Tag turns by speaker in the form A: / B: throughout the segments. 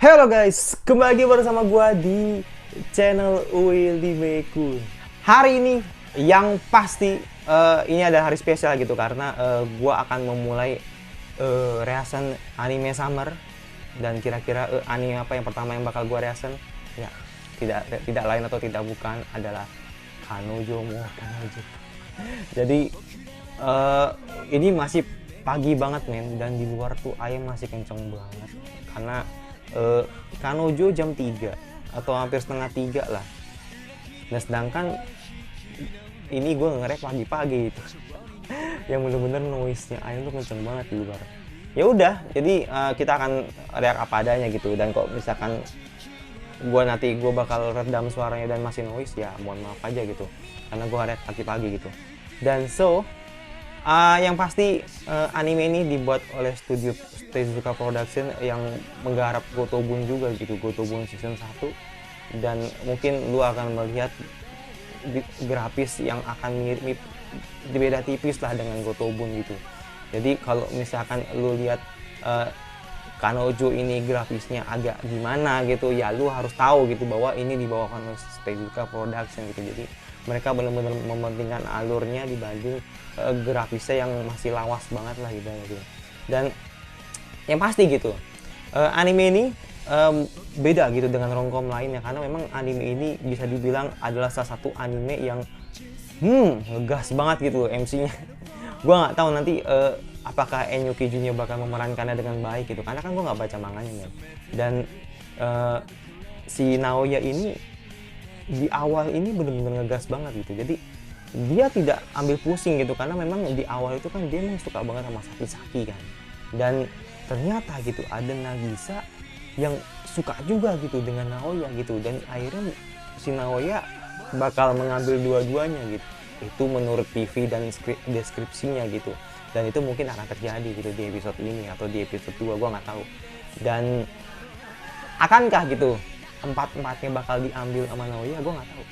A: Halo guys, kembali lagi bersama gua di channel Willy. Hari ini yang pasti ini adalah hari spesial gitu karena gua akan memulai reaction anime summer dan kira-kira anime apa yang pertama yang bakal gua reaction? Ya, tidak lain atau tidak bukan adalah Kanojo mo Kanojo. Jadi eh, ini masih pagi banget men, dan di luar tuh ayam masih kenceng banget karena eh, Kanojo jam 3 atau hampir setengah 3 lah. Nah sedangkan ini gue ngerek pagi-pagi itu yang bener-bener noise-nya ayam tuh kenceng banget di luar. Ya udah, jadi kita akan react apa adanya gitu, dan kok misalkan gue bakal redam suaranya dan masih noise, ya mohon maaf aja gitu karena gue react pagi-pagi gitu. Dan yang pasti anime ini dibuat oleh studio Tezuka Production yang menggarap Gotobun juga gitu, Gotobun season 1. Dan mungkin lu akan melihat grafis yang akan mirip, beda tipis lah dengan Gotobun gitu. Jadi kalau misalkan lu lihat uh, Kanojo ini grafisnya agak gimana gitu, ya lu harus tahu gitu bahwa ini dibawakan oleh Tezuka Production gitu. Jadi mereka benar-benar mementingkan alurnya dibanding grafisnya yang masih lawas banget lah gitu. Dan yang pasti gitu, anime ini beda gitu dengan romcom lainnya karena memang anime ini bisa dibilang adalah salah satu anime yang ngegas banget gitu MC-nya. Gua nggak tahu nanti apakah Enyuki Junya bakal memerankannya dengan baik gitu karena kan gua nggak baca manganya men. Dan uh, si Naoya ini di awal ini bener-bener ngegas banget gitu. Jadi dia tidak ambil pusing gitu karena memang di awal itu kan dia memang suka banget sama Saki-Saki kan. Dan ternyata gitu ada Nagisa yang suka juga gitu dengan Naoya gitu, dan akhirnya si Naoya bakal mengambil dua-duanya gitu. Itu menurut PV dan deskripsinya gitu. Dan itu mungkin akan terjadi gitu di episode ini atau di episode 2, gua nggak tahu. Dan akankah gitu empat-empatnya bakal diambil sama Naoya, gue nggak tahu.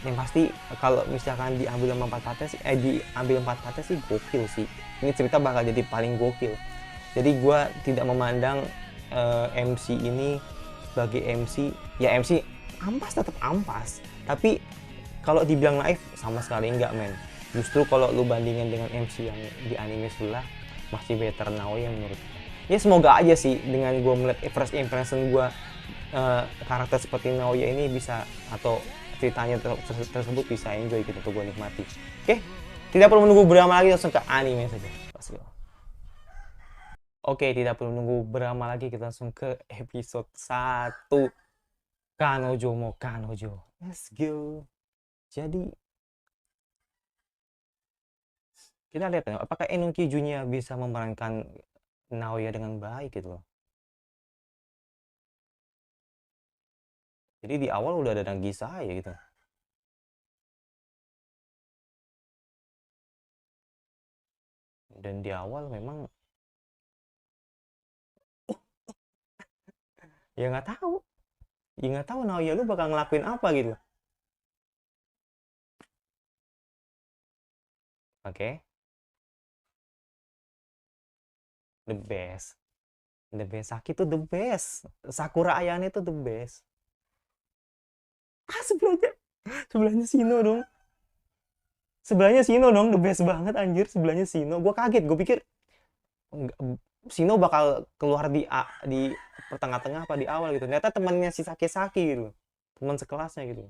A: Yang pasti kalau misalkan diambil sama empat-empatnya sih, diambil empat-empatnya sih gokil sih. Ini cerita bakal jadi paling gokil. Jadi gue tidak memandang MC ini sebagai MC, ya MC ampas tetap ampas. Tapi kalau dibilang naif sama sekali enggak men. Justru kalau lu bandingin dengan MC yang di anime sebelah, masih better Naoya menurut gue. Ya semoga aja sih dengan gue melihat first impression gue karakter seperti Naoya ini bisa, atau ceritanya tersebut bisa enjoy gitu untuk gue nikmati. Oke, tidak perlu menunggu berlama lagi, langsung ke anime saja. Let's go. Oke, tidak perlu menunggu berlama lagi, kita langsung ke episode 1 Kanojo mo Kanojo. Let's go. Jadi kita lihat ya, apakah Enuki Junya bisa memerankan Naoya dengan baik gitu loh. Jadi di awal udah ada Nagisa ya gitu. Dan di awal memang ya nggak tahu, ya nggak tahu Naoya lu bakal ngelakuin apa gitu. Oke, the best, the best. Saki tuh the best, Sakura Ayane tuh the best. Sebelahnya, sebelahnya Sino dong, sebelahnya Sino dong, the best banget anjir. Sebelahnya Sino, gue kaget, gue pikir Sino bakal keluar di pertengah-tengah apa di awal gitu. Ternyata temannya si Saki gitu, teman sekelasnya gitu.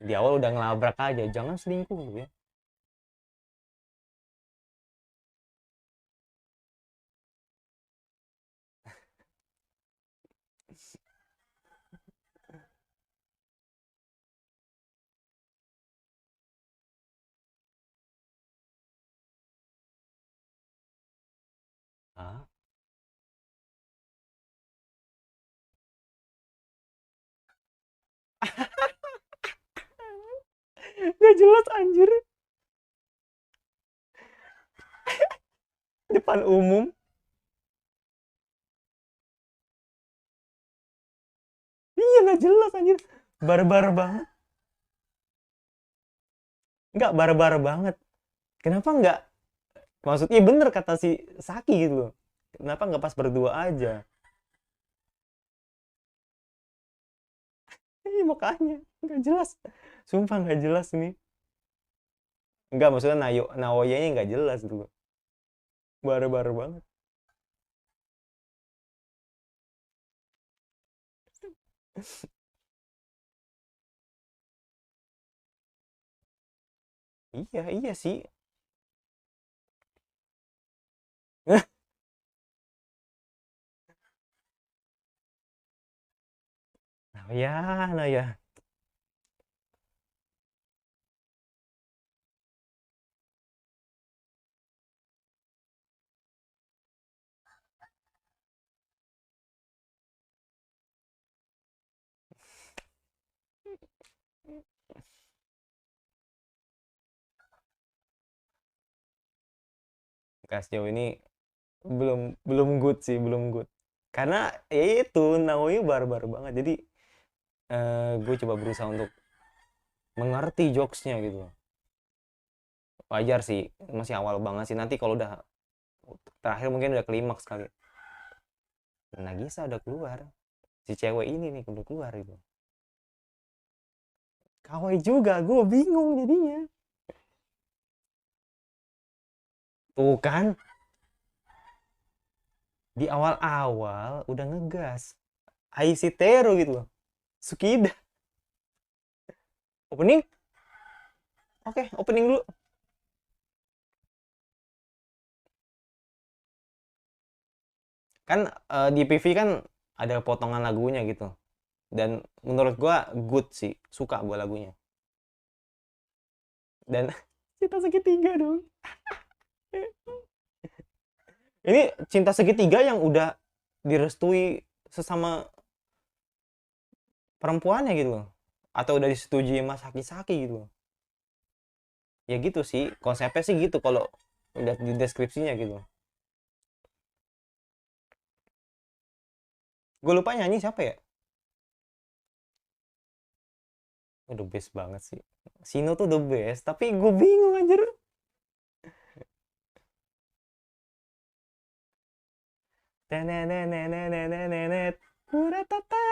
A: Di awal udah ngelabrak aja, jangan selingkuh gitu ya. Hah? Gak jelas anjir, depan umum. Iya gak jelas anjir, barbar banget. nggak barbar banget. Kenapa nggak, maksudnya bener kata si Saki gitu loh, kenapa nggak pas berdua aja. Makanya nggak jelas, sumpah nggak jelas nih. Nggak, maksudnya Naoya-nya nggak jelas gitu loh, barbar banget. Iya iya sih. Nah ya. Nggak, sejauh ini belum belum good sih, belum good. Karena ya itu Naoya barbar banget. Jadi gue coba berusaha untuk mengerti jokesnya gitu. Wajar sih, masih awal banget sih. Nanti kalau udah terakhir mungkin udah klimaks kali. Nagisa udah keluar. Si cewek ini nih udah keluar gitu. Kawaii juga, gue bingung jadinya. Tuh kan, di awal-awal udah ngegas. Aisitero gitu loh. Sukida. Opening? Oke, opening dulu. Kan di PV kan ada potongan lagunya gitu. Dan menurut gua good sih, suka gua lagunya. Dan cinta segitiga dong. Ini cinta segitiga yang udah direstui sesama perempuannya gitu loh. Atau udah disetujui Mas Haki-Saki gitu loh. Ya gitu sih, konsepnya sih gitu kalau udah di deskripsinya gitu. Gue lupa nyanyi siapa ya? The best banget sih. Sino tuh the best, tapi gue bingung anjir. Tenenenenenenenet. Uratata.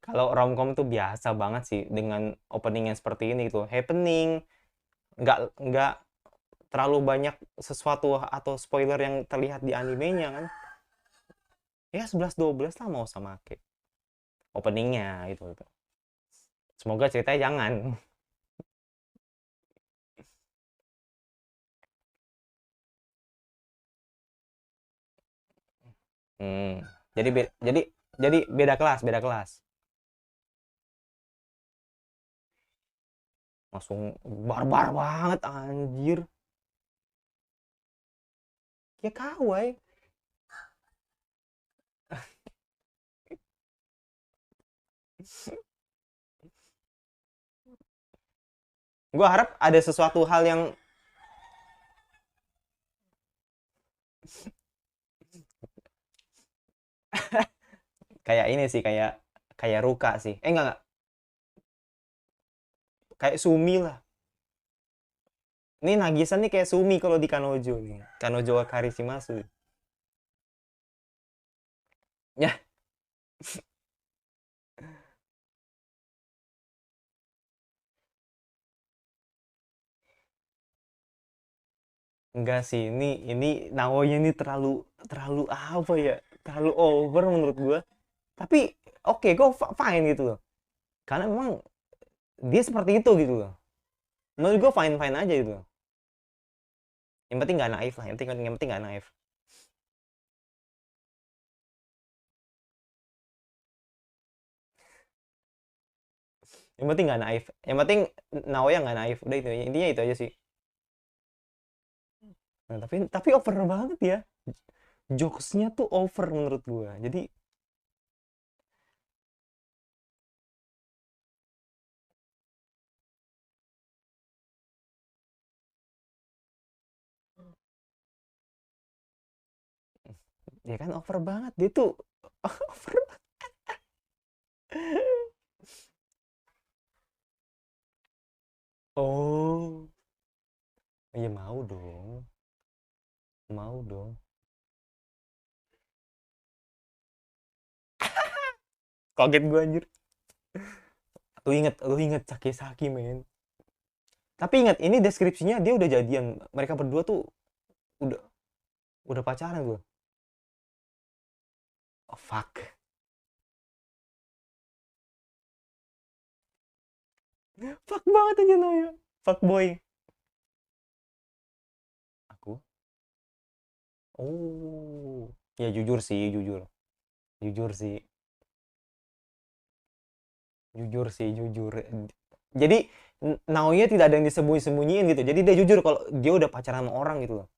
A: Kalau romcom tuh biasa banget sih dengan opening yang seperti ini gitu. Happening, nggak terlalu banyak sesuatu atau spoiler yang terlihat di animenya kan. Ya 11-12 lah mau sama Ke. Openingnya itu. Semoga ceritanya jangan. Hmm. Jadi jadi beda kelas, beda kelas. Langsung barbar banget anjir. Ya kawaii. Gua harap ada sesuatu hal yang kayak ini sih, kayak kayak Ruka sih. Enggak, kayak Sumi lah. Ini Nagisa nih kayak Sumi kalau di Kanojo nih. Kanojo wa Karishimasu. Ya, enggak sih. Ini Naoya ini terlalu terlalu apa ya? Terlalu over menurut gua. Tapi oke, gue fine gitu loh. Karena memang dia seperti itu gitu loh. Menurut gue fine fine aja gitu loh. Yang penting nggak naif lah. Yang penting nggak naif. Yang penting nggak naif. Yang penting Naoya nggak naif. Udah itu, intinya itu aja sih. Nah, tapi over banget ya. Jokesnya tuh over menurut gua. Jadi Ya kan over banget dia tuh. Over. Oh, iya mau dong. Mau dong. Kaget gue anjir. Lu inget Saki-Saki, men. Tapi ingat, ini deskripsinya dia udah jadian. Mereka berdua tuh udah udah pacaran gue. Oh, fuck. Fuck banget aja namanya. Fuck boy. Aku? Oh. Ya jujur sih, jujur. Jujur sih. Jujur sih, jujur. Jadi Naoya tidak ada yang disembunyi-sembunyiin gitu. Jadi dia jujur kalau dia udah pacaran sama orang gitu loh.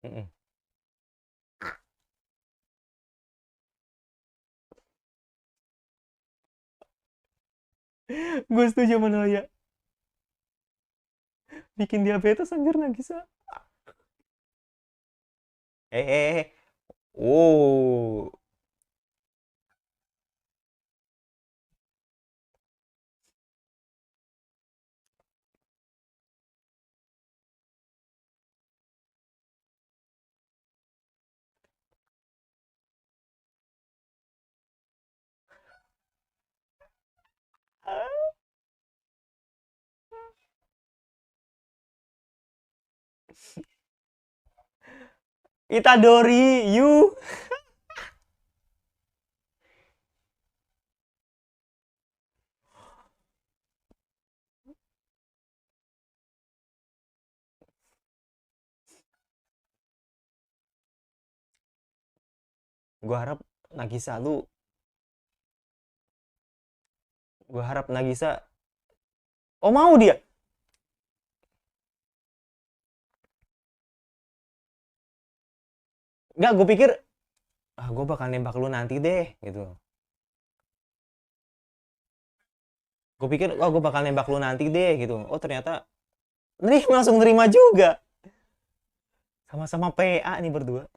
A: Mm-mm. Gue setuju sama Naoya. Bikin diabetes anjir Nagisa. Oh. Itadori, you. Gue harap Nagisa lu, gue harap Nagisa, oh mau dia. Nggak, gue pikir, ah gue bakal nembak lu nanti deh gitu. Gue pikir, oh gue bakal nembak lu nanti deh gitu. Oh ternyata langsung nerima juga. Sama-sama PA nih berdua.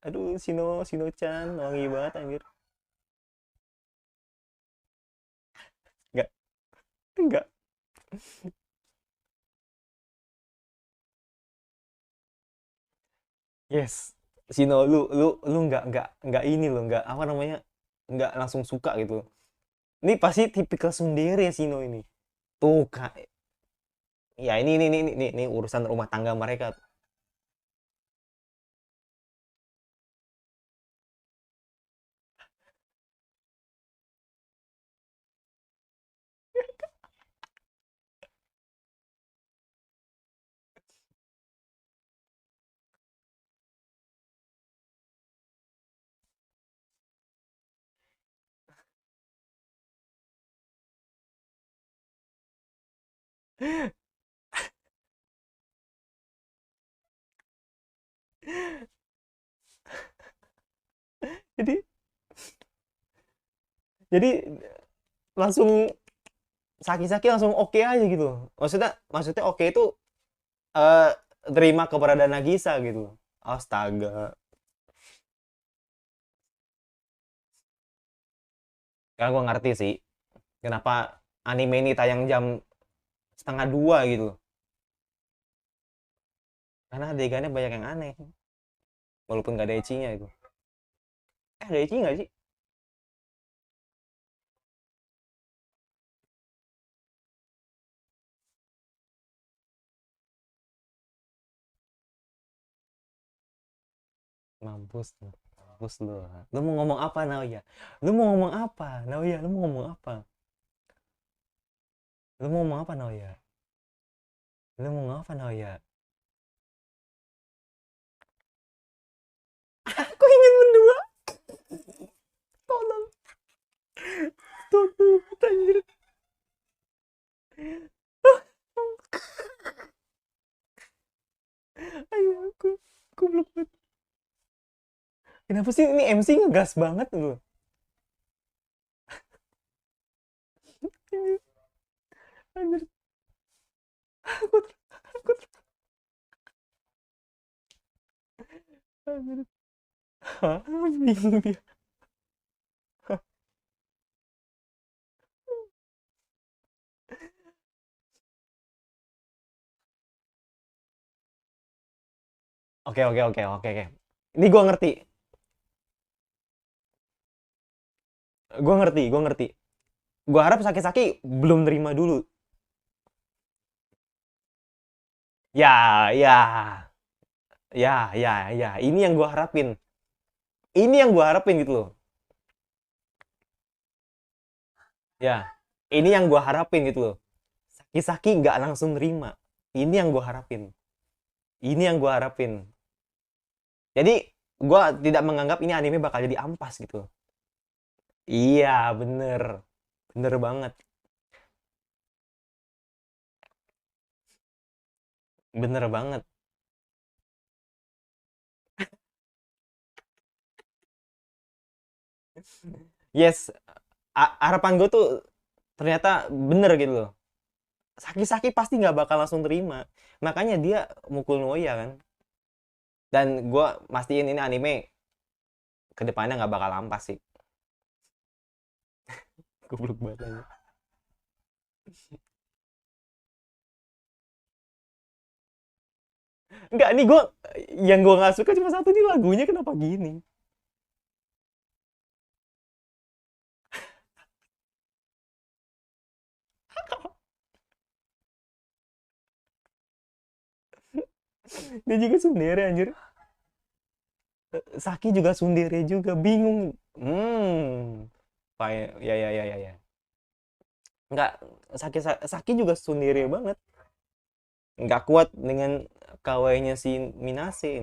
A: Aduh, Sino-chan, wangi banget anjir. Enggak, enggak. Yes. Sino, lu enggak ini lo, enggak apa namanya? Enggak langsung suka gitu. Ini pasti tipikal tsundere Sino ini. Tuh, Kak. Ya ini urusan rumah tangga mereka. Jadi jadi langsung Saki-Saki langsung oke aja gitu. Maksudnya oke itu eh terima keberadaan Nagisa gitu. Astaga. Karena gue ngerti sih kenapa anime ini tayang jam setengah dua gitu. Karena adegannya banyak yang aneh. Walaupun gak ada ecchinya itu. Ada ecchi nggak sih? Mampus lu. Mampus lu. Lu mau ngomong apa Naoya? Lu mau ngomong apa? Naoya, lu mau ngomong apa? Lu mau ngomong apa Naoya? Lu mau ngomong apa Naoya? Aku ingin mendua. Tolong. Tolong. Anjir. Ayo aku belum. Kenapa sih ini MC ngegas banget loh? Anjir, aku, aku, anjir. Hah? Bingung dia. Oke, oke, oke, oke, oke. Ini gue ngerti. Gue ngerti, gue ngerti. Gue harap Saki-Saki belum terima dulu. Ya, ya, ya, ya, ya. Ini yang gue harapin. Ini yang gue harapin gitu loh. Ya, ini yang gue harapin gitu loh. Saki-Saki nggak langsung terima. Ini yang gue harapin. Ini yang gue harapin. Jadi, gue tidak menganggap ini anime bakal jadi ampas gitu. Iya, bener. Bener banget. Bener banget. Yes, harapan gue tuh ternyata bener gitu loh. Saki-Saki pasti nggak bakal langsung terima. Makanya dia mukul Noya kan. Dan gue mastiin ini anime kedepannya nggak bakal ampas sih. Goblok banget aja. Enggak, nih gue yang gue nggak suka cuma satu nih, lagunya kenapa gini. Dia juga tsundere anjir. Saki juga tsundere juga, bingung. Kayak ya, ya, ya, ya, ya. Enggak, Saki juga tsundere banget. Nggak kuat dengan kawainya si Minase.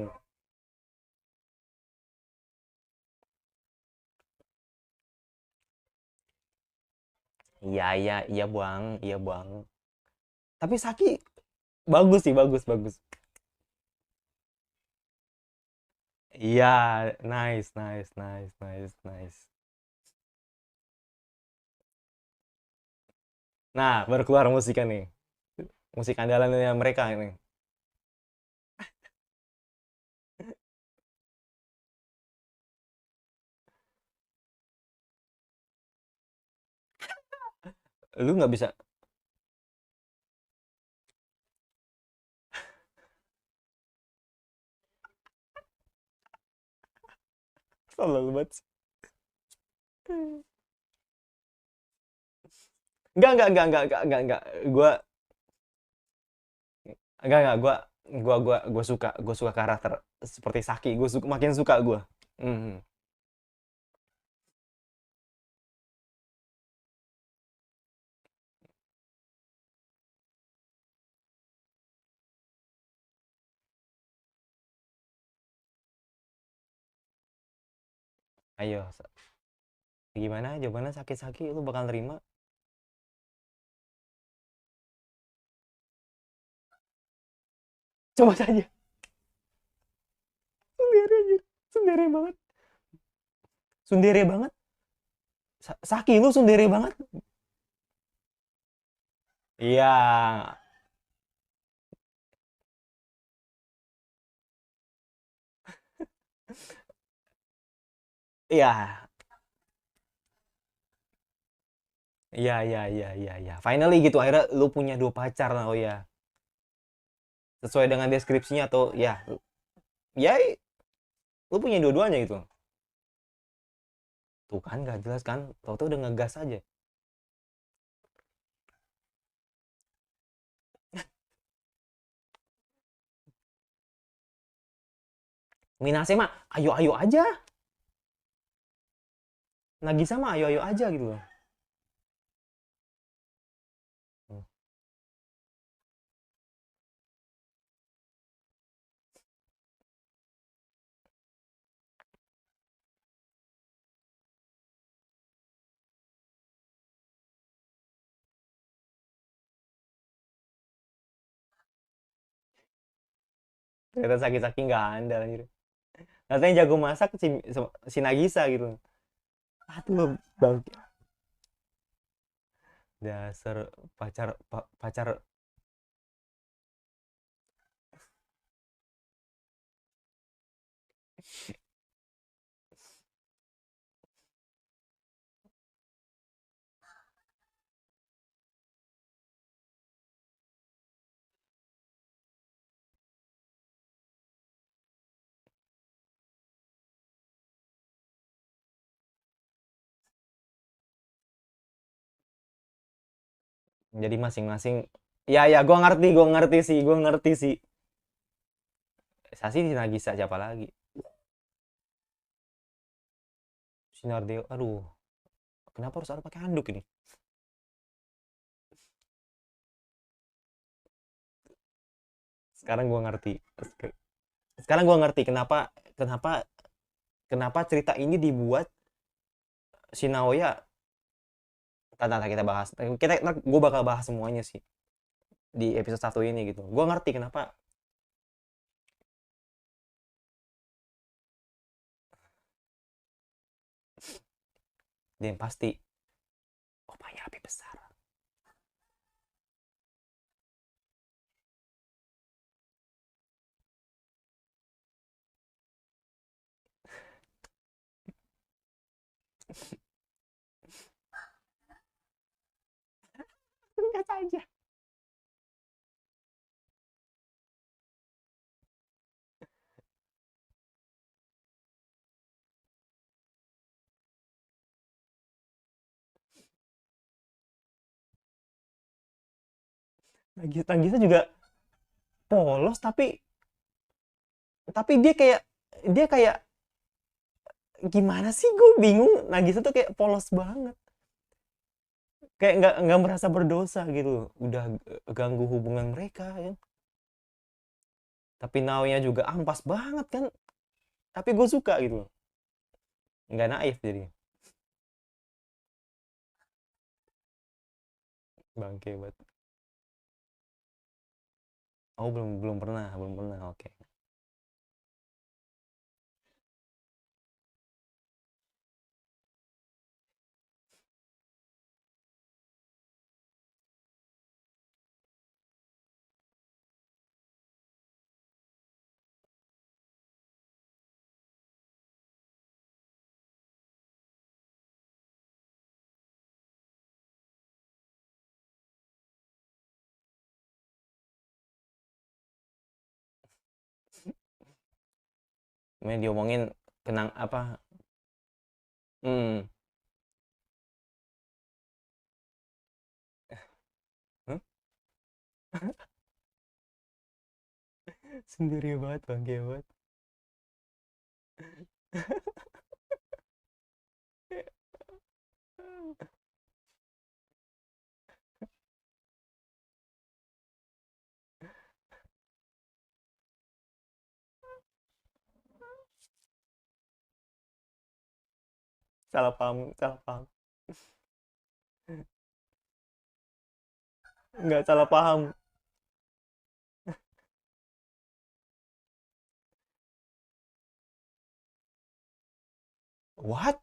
A: Iya, iya, iya bang, iya bang. Tapi Saki bagus sih, bagus, bagus. Iya, nice, nice, nice, nice, nice. Nah, baru keluar musiknya nih. Musik andalannya mereka ini. Lu nggak bisa. Tolol banget. Enggak. Gue suka karakter seperti Saki. Gue suka, makin suka gue. Mhm. Ayo, gimana jawabannya Saki-Saki? Lu bakal terima? Coba saja. Sendiri aja. Sendiri banget. Sendiri banget. Saki lu sendiri banget. Iya, iya, iya. Finally gitu, akhirnya lu punya dua pacar lah, oh ya. Sesuai dengan deskripsinya atau ya, ya lu punya dua-duanya gitu. Tuh kan gak jelas kan, tau-tau udah ngegas aja. Minase mah ayo-ayo aja. Nagisa mah ayo-ayo aja gitu loh. Hmm. Ternyata Saki-Saki nggak andal anjir. Katanya jago masak si Nagisa gitu. Aduh, bang. Dasar pacar. Jadi masing-masing, ya ya, gue ngerti sih. Sasi di Nagisa siapa lagi? Sinar Dewa, aduh, kenapa harus ada pakai handuk ini? Sekarang gue ngerti. Sekarang gue ngerti kenapa kenapa kenapa cerita ini dibuat si Naoya. Ntar kita bahas. Gue bakal bahas semuanya sih di episode satu ini gitu. Gue ngerti kenapa. Dan pasti opanya lebih besar. Enggak saja. Nagisa juga polos, tapi dia kayak gimana sih, gue bingung. Nagisa tuh kayak polos banget, kayak nggak merasa berdosa gitu, udah ganggu hubungan mereka ya. Tapi Naoya juga ampas banget kan, tapi gue suka gitu, nggak naif jadi. Bangke banget. Oh, belum pernah, oke. Main diomongin kenang apa. Hmm. Hah? Sendiri banget, bangke banget. Salah paham, salah paham. Nggak salah paham. What?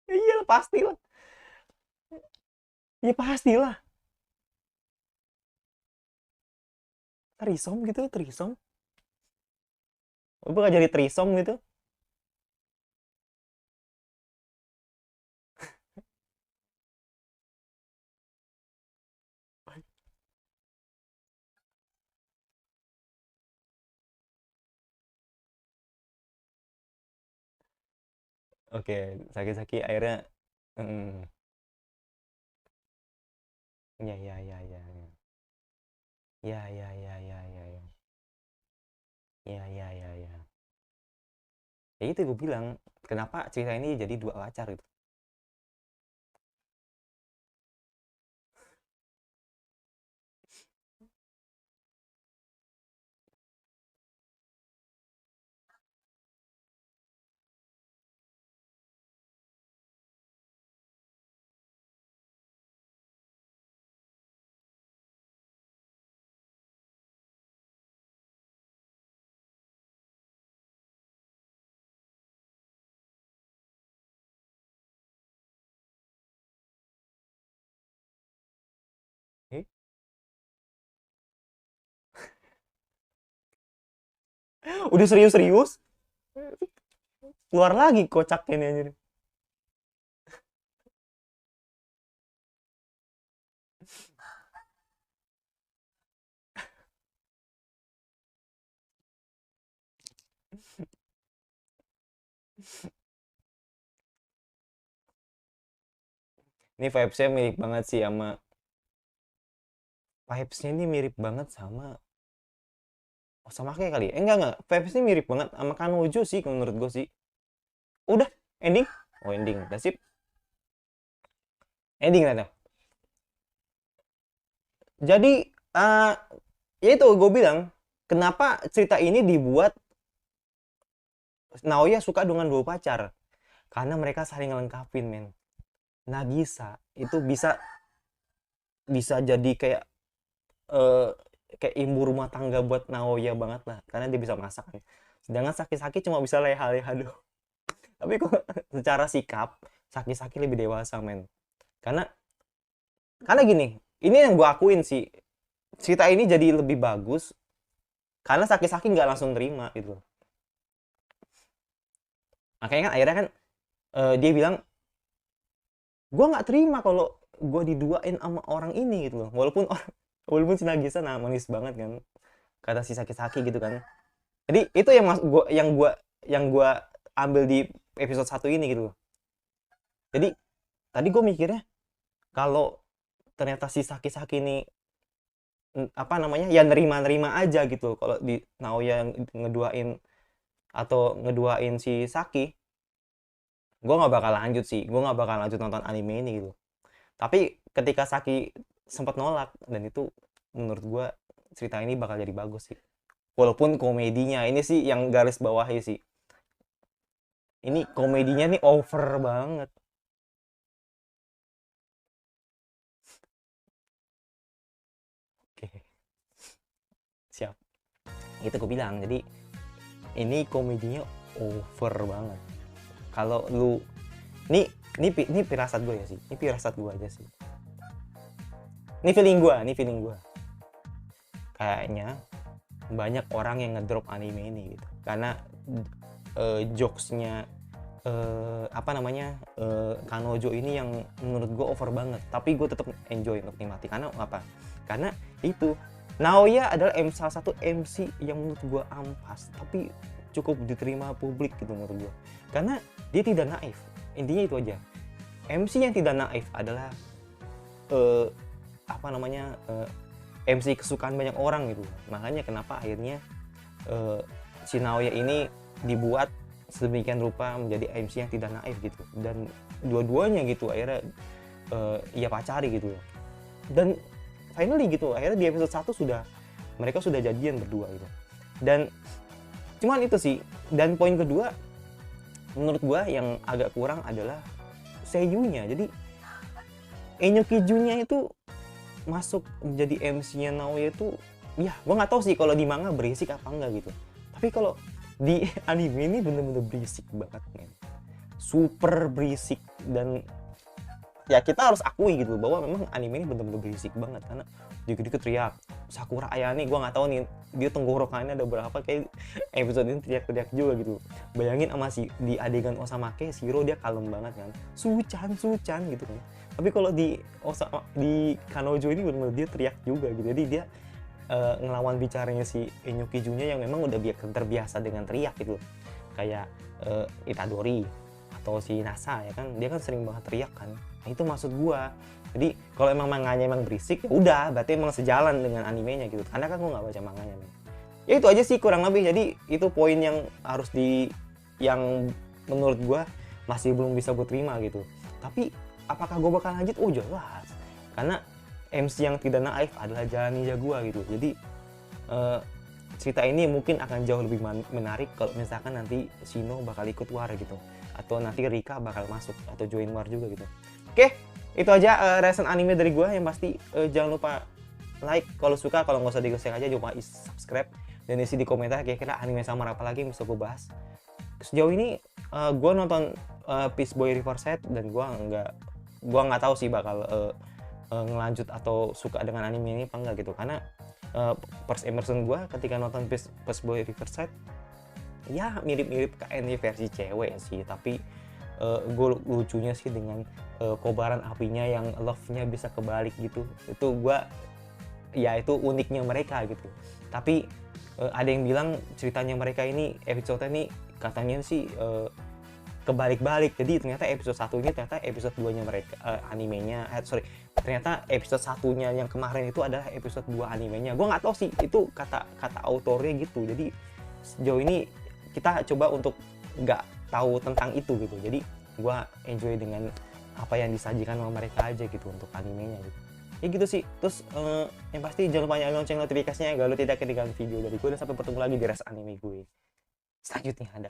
A: Iya, pastilah. Ya pastilah. Trisom gitu, trisom. Gue gak jadi trisom gitu. Oke, Saki-Saki akhirnya. Hmm. Ya, ya, ya, ya, ya. Ya, ya, ya, ya, ya, ya. Ya, ya, ya, ya. Ya itu gue bilang, kenapa cerita ini jadi dua pacar gitu. Eh? Udah serius-serius, keluar lagi kocak ini anjir. Ini vibes-nya mirip banget sih sama vibes-nya ini mirip banget sama Osamake kali ya? Enggak, vibes-nya mirip banget sama Kanojo sih menurut gue sih. Udah, ending? Oh, ending. Udah sip. Ending lah. Jadi, ya itu gue bilang, kenapa cerita ini dibuat Naoya suka dengan dua pacar? Karena mereka saling ngelengkapin, men. Nagisa itu bisa bisa jadi kayak eh, kayak ibu rumah tangga buat Naoya banget lah, karena dia bisa masak kan. Sedangkan Saki-Saki cuma bisa leha-leha doang. Tapi kok secara sikap Saki-Saki lebih dewasa, men. Karena gini, ini yang gue akuin sih, cerita ini jadi lebih bagus karena Saki-Saki nggak langsung terima gitu. Makanya kan akhirnya kan dia bilang, gue nggak terima kalau gue diduain sama orang ini gitu loh. Walaupun si Nagisa manis banget kan, kata si Saki-Saki gitu kan. Jadi itu yang gua ambil di episode 1 ini gitu loh. Jadi tadi gue mikirnya kalau ternyata si Saki-Saki ini apa namanya ya nerima-nerima aja gitu kalau di Naoya yang ngeduain si Saki, gue nggak bakal lanjut sih, gue nggak bakal lanjut nonton anime ini gitu. Tapi ketika Saki sempat nolak, dan itu menurut gue cerita ini bakal jadi bagus sih. Walaupun komedinya ini sih yang garis bawahi sih, ini komedinya nih over banget. Oke, siap. Itu gue bilang, jadi ini komedinya over banget. Kalau lu ini firasat gue ya sih, ini firasat gue aja sih, ini feeling gue kayaknya banyak orang yang ngedrop anime ini gitu karena jokesnya apa namanya Kanojo ini yang menurut gue over banget, tapi gue tetap enjoy untuk nikmati. Karena apa? Karena itu Naoya adalah salah satu MC yang menurut gue ampas tapi cukup diterima publik gitu menurut gue, karena dia tidak naif. Intinya itu aja, MC yang tidak naif adalah apa namanya MC kesukaan banyak orang gitu. Makanya kenapa akhirnya si Naoya ini dibuat sedemikian rupa menjadi MC yang tidak naif gitu, dan dua-duanya gitu akhirnya ia pacari gitu. Dan finally gitu akhirnya di episode 1 mereka sudah jadian berdua gitu. Dan cuman itu sih, dan poin kedua menurut gua yang agak kurang adalah seiyunya. Jadi Enyuki Junnya itu masuk menjadi MC-nya Naoya itu, ya gue nggak tahu sih kalau di manga berisik apa enggak gitu, tapi kalau di anime ini bener-bener berisik banget men, super berisik. Dan ya kita harus akui gitu bahwa memang anime ini bener-bener berisik banget, karena dikit-dikit teriak Sakura Ayane, gue nggak tahu nih dia tenggorokannya ada berapa, kayak episode ini teriak-teriak juga gitu. Bayangin sama si di adegan Osamake Shiro dia kalem banget kan, sucan gitu kan. Tapi kalau di Kanojo ini benar-benar dia teriak juga gitu. Jadi dia ngelawan bicaranya si Enyuki Junnya yang memang udah terbiasa dengan teriak gitu. Kayak Itadori atau si Nasa ya kan, dia kan sering banget teriak kan. Nah itu maksud gua. Jadi kalau emang manganya emang berisik, ya udah berarti emang sejalan dengan animenya gitu. Karena kan gua nggak baca manganya. Ya itu aja sih kurang lebih. Jadi itu poin yang harus yang menurut gua masih belum bisa gue terima gitu. Tapi apakah gue bakal lanjut? Oh jelas, karena MC yang tidak naif adalah jalan ninja gue gitu. Jadi cerita ini mungkin akan jauh lebih menarik kalau misalkan nanti Shino bakal ikut war gitu, atau nanti Rika bakal masuk atau join war juga gitu. Oke, itu aja reaction anime dari gue. Yang pasti jangan lupa like kalau suka, kalau nggak usah digesek aja, cuma subscribe dan isi di komentar kira-kira anime samar apa lagi yang bisa gue bahas. Sejauh ini gue nonton Peace Boy Riverside dan gue nggak tahu sih bakal ngelanjut atau suka dengan anime ini apa enggak gitu, karena first impression gue ketika nonton Peace Boy Riverside ya mirip-mirip KNI versi cewek sih, tapi gue lucunya sih dengan kobaran apinya yang love-nya bisa kebalik gitu. Itu gue ya itu uniknya mereka gitu. Tapi ada yang bilang ceritanya mereka ini episode ini katanya sih kebalik-balik. Jadi ternyata episode satunya ternyata episode 2-nya mereka animenya ternyata episode satunya yang kemarin itu adalah episode 2 animenya. Gua nggak tahu sih itu kata autornya gitu. Jadi sejauh ini kita coba untuk nggak tahu tentang itu gitu. Jadi gua enjoy dengan apa yang disajikan sama mereka aja gitu untuk animenya gitu. Ya gitu sih. Terus yang pasti jangan lupa nyalain lonceng notifikasinya agar lo tidak ketinggalan video dari gue, dan sampai bertemu lagi di rest anime gue selanjutnya. Ada